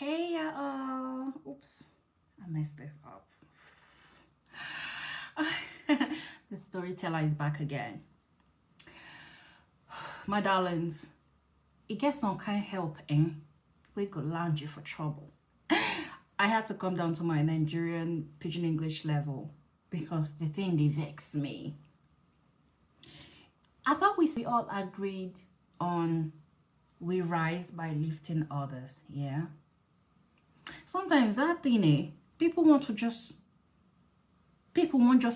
Hey, oops, I messed this up. The storyteller is back again. My darlings, it gets some kind help, eh? We could land you for trouble. I had to come down to my Nigerian pidgin English level because the thing they vex me. I thought we all agreed on we rise by lifting others, yeah? Sometimes that thing, people won't just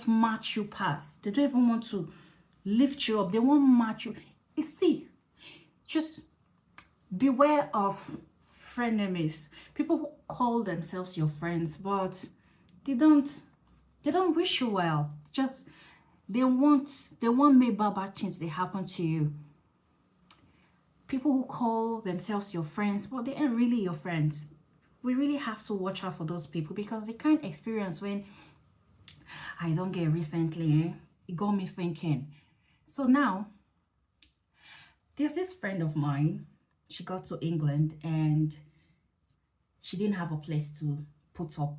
match you past. They don't even want to lift you up. They won't match you. You see, just beware of frenemies. People who call themselves your friends, but they don't they don't wish you well. Just they want make bad things they happen to you. People who call themselves your friends, but they ain't really your friends. We really have to watch out for those people because they can't experience when I don't get recently, it got me thinking. So now, there's this friend of mine. She got to England and she didn't have a place to put up.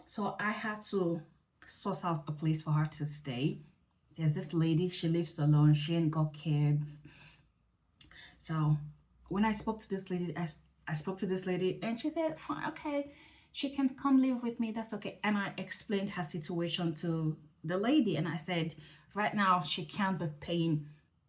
So I had to sort out a place for her to stay. There's this lady, she lives alone, she ain't got kids. So when I spoke to this lady, I spoke to this lady and she said, fine, okay, she can come live with me, that's okay. And I explained her situation to the lady and I said, right now she can't be paying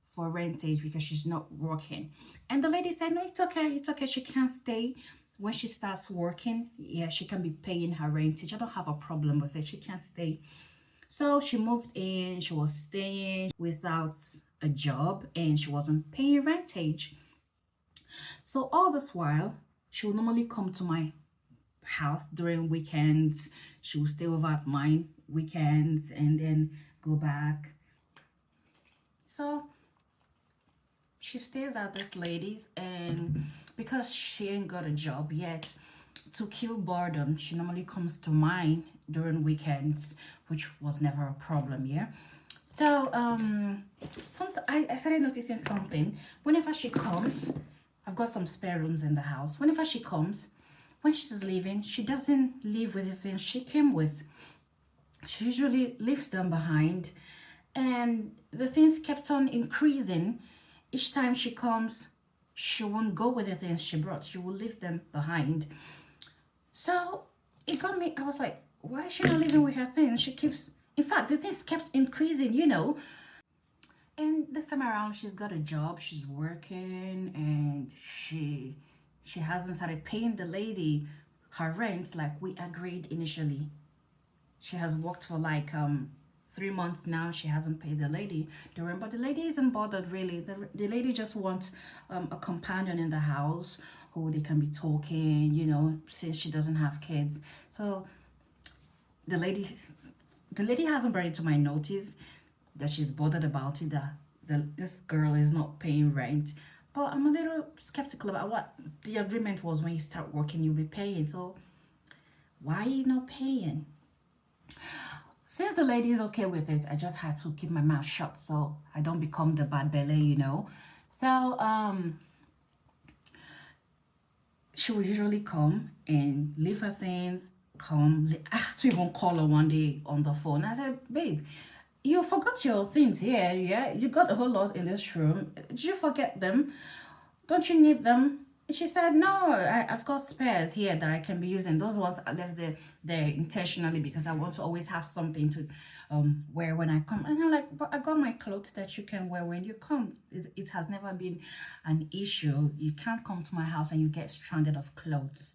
for rentage because she's not working. And the lady said, no, it's okay, she can stay. When she starts working, yeah, she can be paying her rentage. I don't have a problem with it, she can stay. So she moved in, she was staying without a job and she wasn't paying rentage. So all this while, she would normally come to my house during weekends. She would stay over at mine weekends and then go back. So she stays at this lady's, and because she ain't got a job yet, to kill boredom, she normally comes to mine during weekends, which was never a problem, yeah. So I started noticing something. Whenever she comes, I've got some spare rooms in the house. Whenever she comes, when she's leaving, she doesn't leave with the things she came with. She usually leaves them behind, and the things kept on increasing. Each time she comes, she won't go with the things she brought. She will leave them behind. So it got me, I was like, why is she not living with her things? She keeps, in fact, the things kept increasing, you know. And this time around, she's got a job, she's working, and she hasn't started paying the lady her rent like we agreed initially. She has worked for like 3 months now. She hasn't paid the lady the rent, but the lady isn't bothered really. The lady just wants a companion in the house who they can be talking, you know, since she doesn't have kids. So the lady hasn't brought it to my notice that she's bothered about it, that this girl is not paying rent. But I'm a little skeptical about what the agreement was. When you start working, you'll be paying. So why are you not paying? Since the lady is okay with it, I just had to keep my mouth shut so I don't become the bad belly, you know. So she would usually come and leave her things, come. I had to even call her one day on the phone. I said, babe, you forgot your things here, yeah? You got a whole lot in this room. Did you forget them? Don't you need them? And she said, no, I've got spares here that I can be using. Those ones I left there intentionally because I want to always have something to wear when I come. And I'm like, but I got my clothes that you can wear when you come. It has never been an issue. You can't come to my house and you get stranded of clothes.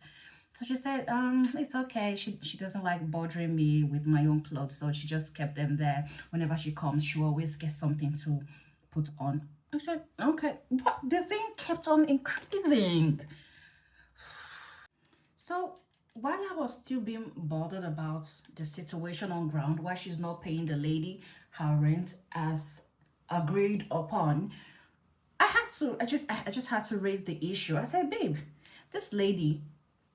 So she said, it's okay. She doesn't like bothering me with my own clothes. So she just kept them there. Whenever she comes, she always gets something to put on. I said, okay, but the thing kept on increasing. So while I was still being bothered about the situation on ground, why she's not paying the lady her rent as agreed upon, I just had to raise the issue. I said, babe, this lady,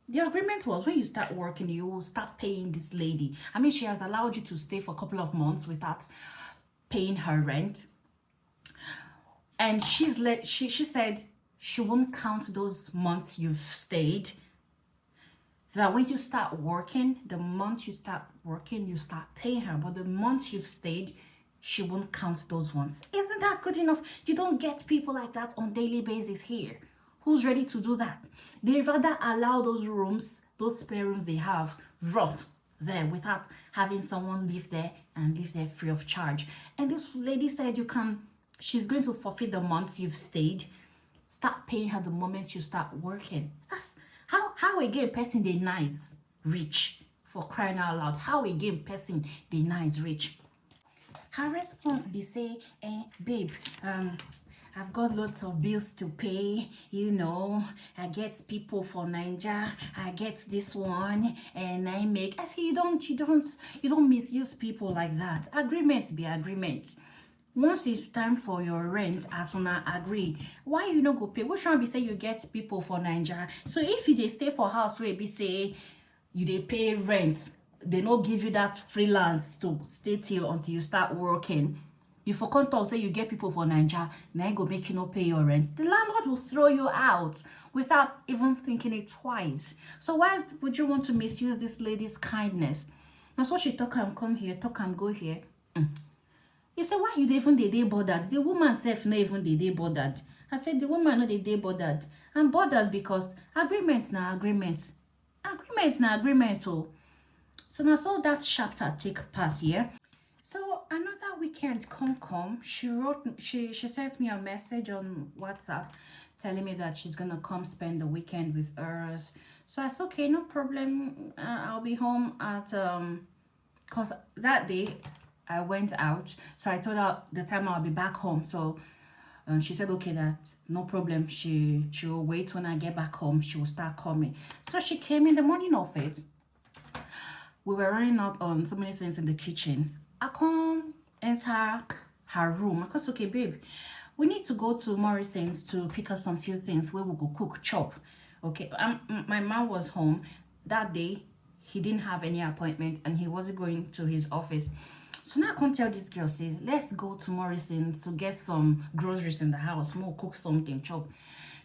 the agreement was when you start working, you will start paying this lady. I mean, she has allowed you to stay for a couple of months without paying her rent. And she said she won't count those months you've stayed that when you start working, the month you start working, you start paying her. But the months you've stayed, she won't count those ones. Isn't that good enough? You don't get people like that on daily basis here. Who's ready to do that? They rather allow those rooms, those spare rooms they have, rot there without having someone live there and live there free of charge. And this lady said she's going to forfeit the months you've stayed. Start paying her the moment you start working. That's how again person they nice rich, for crying out loud. How again person they nice rich. Her response be say, babe, I've got lots of bills to pay, I get people for Nigeria, I get this one, and I make. I say you don't misuse people like that. Agreement be agreement. Once it's time for your rent, as una agree, why you no go pay? Which one be say you get people for Nigeria? So if you dey stay for house where be say you dey pay rent, they no give you that freelance to stay till until you start working. You for come talk say you get people for Nigeria, now go make you no pay your rent. The landlord will throw you out without even thinking it twice. So why would you want to misuse this lady's kindness? That's what she talk and come here, talk and go here. You say, why you even dey bothered? The woman self no even dey bothered. I said, the woman no dey bothered. I'm bothered because agreement na agreement. Agreement na agreement, oh. So now so that chapter take part here. So another weekend come. She sent me a message on WhatsApp telling me that she's gonna come spend the weekend with us. So I said, okay, no problem. I'll be home at cause that day I went out, so I told her the time I'll be back home. So she said, okay, that no problem. She'll wait when I get back home. She will start coming. So she came in the morning of it. We were running out on so many things in the kitchen. I come enter her room. I was okay, babe. We need to go to Morrison's to pick up some few things where we go cook, chop. Okay, my man was home that day. He didn't have any appointment and he wasn't going to his office. So now I come tell this girl, say, let's go to Morrison's to get some groceries in the house. More cook something, chop.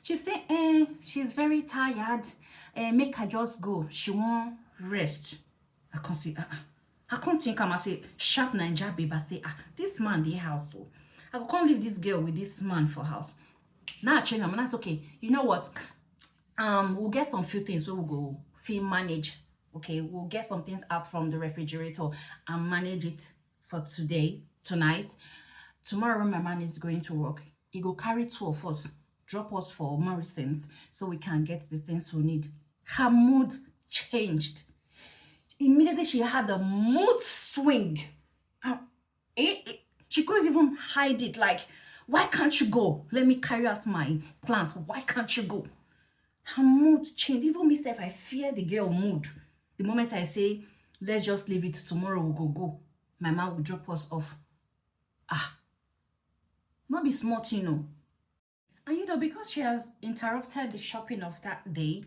She said, she's very tired. Make her just go. She won't rest. I can't say, I can't think I say, sharp Ninja babe. I say, this man, the house, too. I can't leave this girl with this man for house. Now I change them, and that's okay. You know what? We'll get some few things so we'll go feel manage. Okay, we'll get some things out from the refrigerator and manage it for tonight. Tomorrow when my man is going to work, he go carry 2 of us, drop us for Morrison's so we can get the things we need. Her mood changed. Immediately she had a mood swing. She couldn't even hide it. Like, why can't you go? Let me carry out my plans. Why can't you go? Her mood changed. Even myself, I fear the girl mood. The moment I say, let's just leave it, tomorrow we'll go. My man will drop us off. Not be smart, And because she has interrupted the shopping of that day,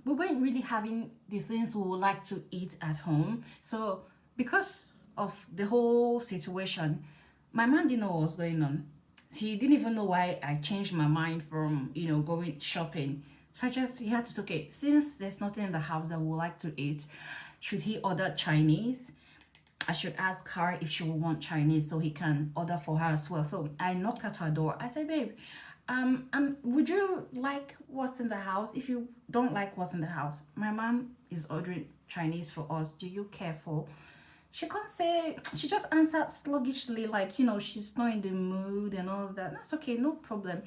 we weren't really having the things we would like to eat at home. So because of the whole situation, my man didn't know what was going on. He didn't even know why I changed my mind from, going shopping. So he had to, okay, since there's nothing in the house that we would like to eat, should he order Chinese? I should ask her if she will want Chinese so he can order for her as well. So I knocked at her door. I said, babe, would you like what's in the house? If you don't like what's in the house, my mom is ordering Chinese for us. Do you care for? She can't say, she just answered sluggishly, like, she's not in the mood and all that. That's okay, no problem.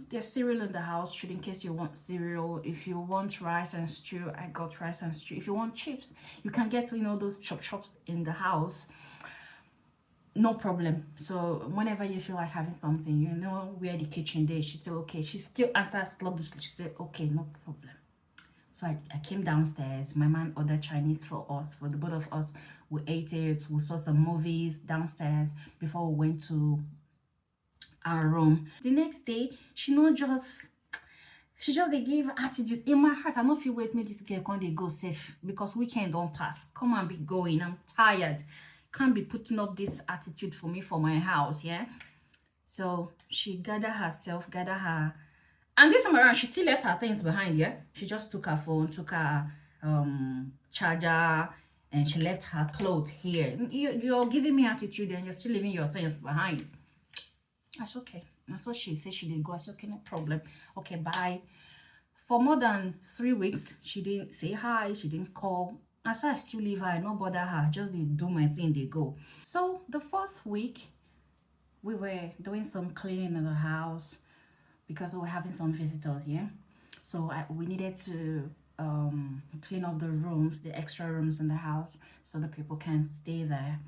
There's cereal in the house, in case you want cereal. If you want rice and stew, I got rice and stew. If you want chips, you can get those chops in the house, no problem. So whenever you feel like having something, where the kitchen there. She said okay. She still answered sluggishly. She said okay, no problem. So I came downstairs. My man ordered Chinese for us, for the both of us. We ate it. We saw some movies downstairs before we went to our room. The next day, she just they gave attitude. In my heart, I don't feel wait me this girl can't they go safe because weekend don't pass. Come and be going. I'm tired. Can't be putting up this attitude for me for my house, yeah. So she gather her And this time around, she still left her things behind, yeah? She just took her phone, took her charger, and she left her clothes here. You're giving me attitude and you're still leaving your things behind. That's okay. That's what she said she did go. I said, okay, no problem. Okay, bye. For more than 3 weeks, she didn't say hi, she didn't call. That's why I still leave her, I don't bother her. Just they do my thing, they go. So the 4th week, we were doing some cleaning in the house because we were having some visitors, yeah. So we needed to clean up the rooms, the extra rooms in the house, so the people can stay there.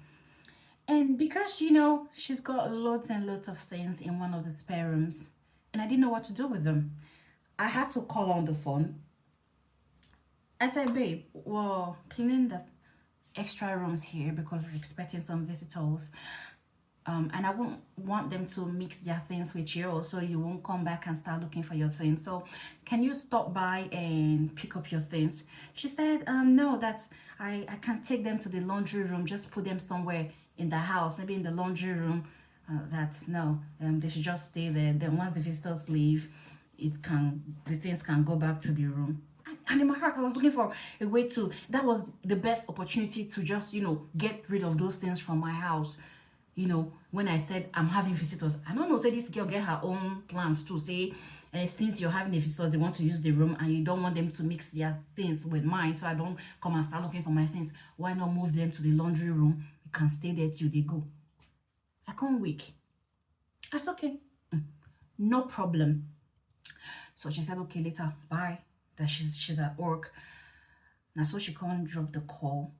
And because, you know, she's got loads and loads of things in one of the spare rooms, and I didn't know what to do with them. I had to call on the phone. I said, babe, well, cleaning the extra rooms here because we're expecting some visitors. And I won't want them to mix their things with yours, so you won't come back and start looking for your things. So can you stop by and pick up your things? She said, no, that I can't take them to the laundry room, just put them somewhere in the house, maybe in the laundry room. They should just stay there. Then once the visitors leave, the things can go back to the room. And in my heart, I was looking for a way to, that was the best opportunity to just, you know, get rid of those things from my house. You know, when I said I'm having visitors, I don't know, say this girl get her own plans to say, since you're having a visitor, they want to use the room and you don't want them to mix their things with mine, so I don't come and start looking for my things. Why not move them to the laundry room? You can stay there till they go. I can't wait. That's okay. No problem. So she said, okay, later, bye. That she's at work. Now, so she can't drop the call.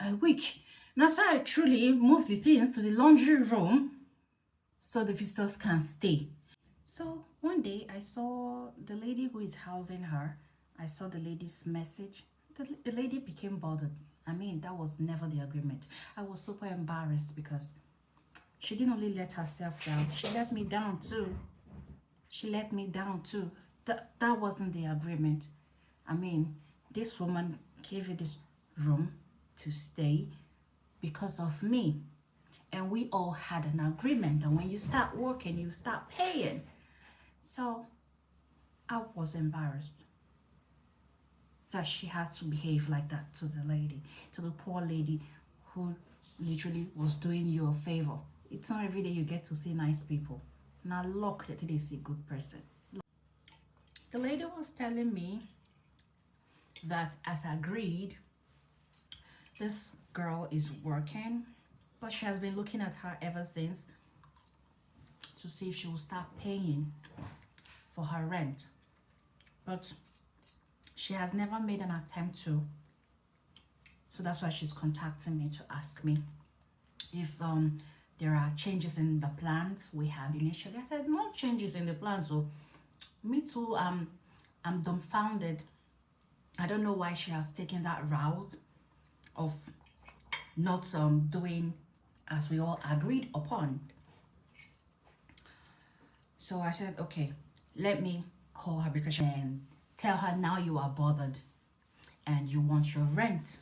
A week. Now, so I truly moved the things to the laundry room so the visitors can stay. So one day I saw the lady who is housing her. I saw the lady's message. The lady became bothered. I mean, that was never the agreement. I was super embarrassed because she didn't only let herself down, she let me down too. She let me down too. That wasn't the agreement. I mean, this woman gave you this room to stay because of me. And we all had an agreement. And when you start working, you start paying. So I was embarrassed that she had to behave like that to the lady, to the poor lady who literally was doing you a favor. It's not every day you get to see nice people. Now look that it is a good person. The lady was telling me that as agreed, this girl is working, but she has been looking at her ever since to see if she will start paying for her rent. But she has never made an attempt to. So that's why she's contacting me to ask me if there are changes in the plans we had initially. I said, no changes in the plans. So me too, I'm dumbfounded. I don't know why she has taken that route of not doing as we all agreed upon. So I said, okay, let me call her because and tell her now you are bothered and you want your rent.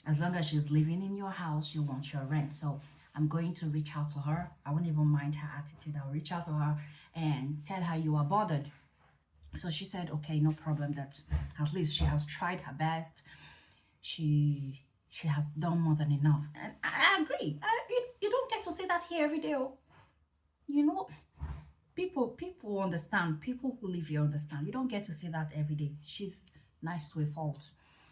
As long as she's living in your house, you want your rent. So I'm going to reach out to her. I won't even mind her attitude. I'll reach out to her and tell her you are bothered. So she said, okay, no problem. That at least she has tried her best. She has done more than enough. And I agree. You don't get to say that here every day. You know, people understand. People who live here understand. You don't get to say that every day. She's nice to a fault.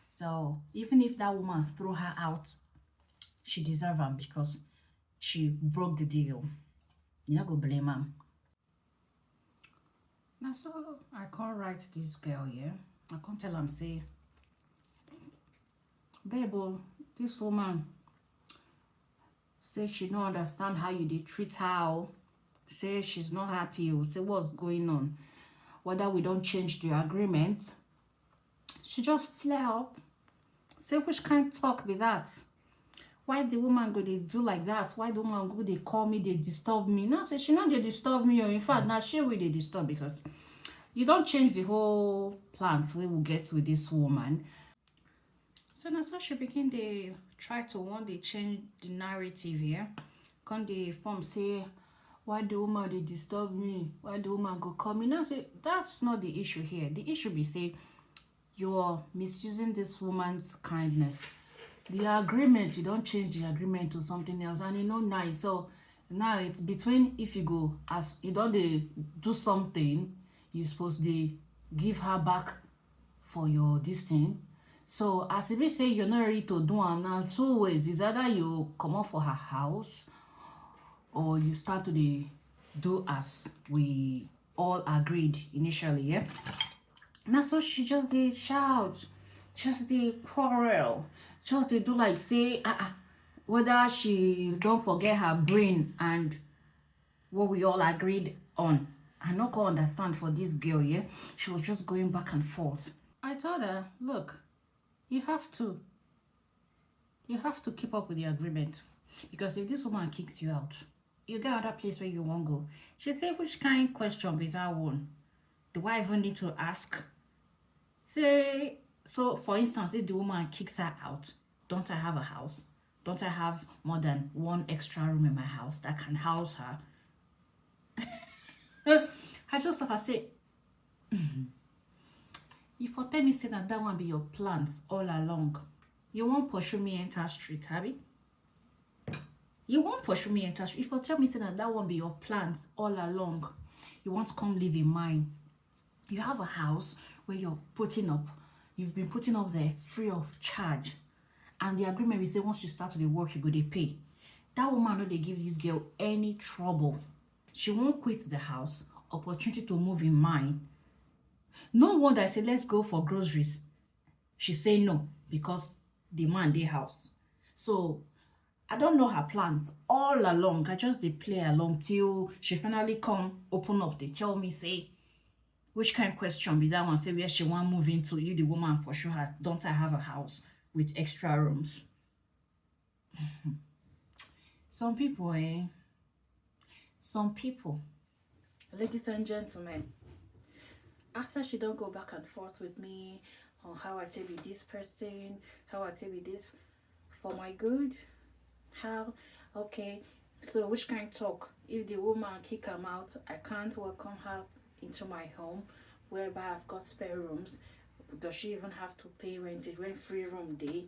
So even if that woman threw her out, she deserves her because she broke the deal. You not go blame her. Now so I can't write this girl, yeah. I can't tell her, say, babe, this woman say she don't understand how you did treat her. Say she's not happy. Say what's going on. Whether we don't change the agreement. She just flare up. Say which kind of talk be that? Why the woman go they do like that? Why the woman go they call me, they disturb me? No, say she not they disturb me. Or in fact, now she will they disturb because you don't change the whole plans we will get with this woman. So now so she begin they try to one they change the narrative here. Can they form say, why the woman they disturb me? Why the woman go call me? Now say that's not the issue here. The issue be say you're misusing this woman's kindness. The agreement, you don't change the agreement to something else, and you know nice. So now it's between if you go as you don't do something, you supposed to give her back for your this thing. So as if you say you're not ready to do am now, two ways. Is either you come up for her house or you start to do as we all agreed initially, yeah? Now so she just did shout, just did quarrel, just they do like say whether she don't forget her brain and what we all agreed on. I not gonna understand for this girl, yeah? She was just going back and forth. I told her, look, you have to keep up with the agreement. Because if this woman kicks you out, you get another place where you won't go. She said, which kind of question be that one? Do I even need to ask? Say, so for instance, if the woman kicks her out, don't I have a house? Don't I have more than one extra room in my house that can house her? I just have to say, you for tell me say that one be your plans all along. You won't pursue me enter street, Abby. You won't pursue me enter street. If you tell me say that one be your plans all along, you want to come live in mine. You have a house where you've been putting up there free of charge. And the agreement we say once you start to the work, you go to pay. That woman know they give this girl any trouble. She won't quit the house. Opportunity to move in mine. No wonder I say let's go for groceries. She say no because the man they house. So I don't know her plans all along. I just they play along till she finally come open up. They tell me say which kind of question be that one? Say where she want move into. You the woman pursue her. Don't I have a house with extra rooms? Some people, Some people, ladies and gentlemen, after she don't go back and forth with me on how I tell you this person, how I tell you this for my good, how, okay, so which kind of talk? If the woman kick him out, I can't welcome her into my home whereby I've got spare rooms. Does she even have to pay rent? It rent free room day.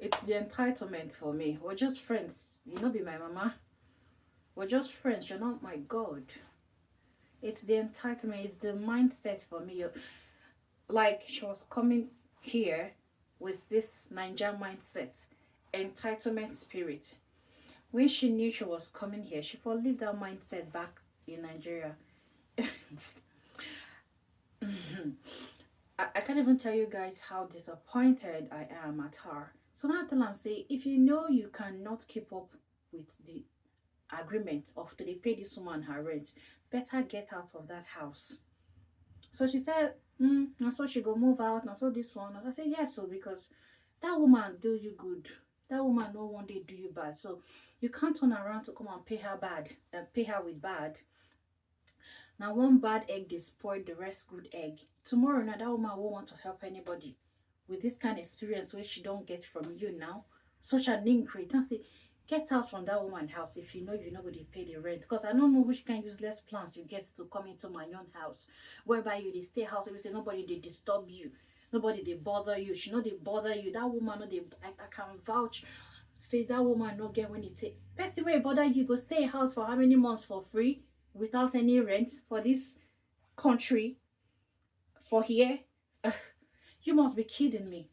It's the entitlement for me. We're just friends. You know be my mama. We're just friends. You're not my God. It's the entitlement. It's the mindset for me. Like she was coming here with this Niger mindset, entitlement spirit. When she knew she was coming here, she for leave that mindset back in Nigeria. I can't even tell you guys how disappointed I am at her. So now tell am say, if you know you cannot keep up with the agreement of to pay this woman her rent, better get out of that house. So she said, now so she go move out, now so this one. I said, yes, so because that woman do you good. That woman no one day do you bad. So you can't turn around to come and pay her bad and pay her with bad. Now one bad egg they spoil the rest good egg. Tomorrow now that woman won't want to help anybody with this kind of experience where she don't get from you now. Such an increase. And say, get out from that woman's house if you know you're not going to pay the rent. Because I don't know which kind of useless plans you get to come into my own house. Whereby you they stay house and you say nobody they disturb you. Nobody they bother you. She know they bother you. That woman no they I can vouch. Say that woman no get when it take. Person where bother you go stay in house for how many months for free without any rent for this country. For here. You must be kidding me.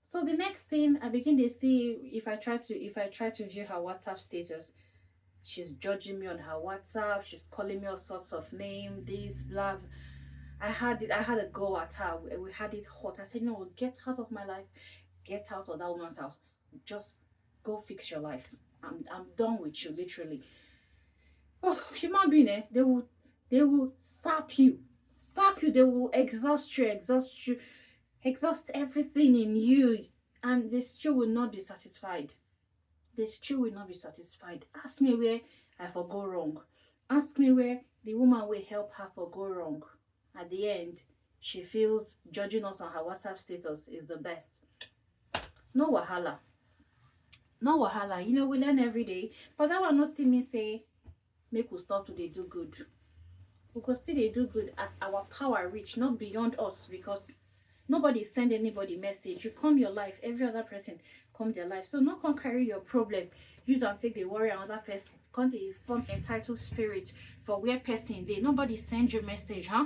So the next thing I begin to see if I try to view her WhatsApp status, she's judging me on her WhatsApp, she's calling me all sorts of names, this, blah. I had a go at her. We had it hot. I said, no, get out of my life, get out of that woman's house. Just go fix your life. I'm done with you, literally. Oh, human being, they will sap you, they will exhaust you, exhaust everything in you, and they still will not be satisfied. Ask me where I for go wrong. Ask me where the woman will help her for go wrong. At the end, she feels judging us on her WhatsApp status is the best. No wahala. No wahala. You know, we learn every day. But that one not still mean say make we stop to dey do good. We go still dey do good as our power reach, not beyond us, because nobody send anybody message. You come your life, every other person come their life. So not come carry your problem, use and take the worry another person. Come dey form entitled spirit for where person they. Nobody send you message, huh?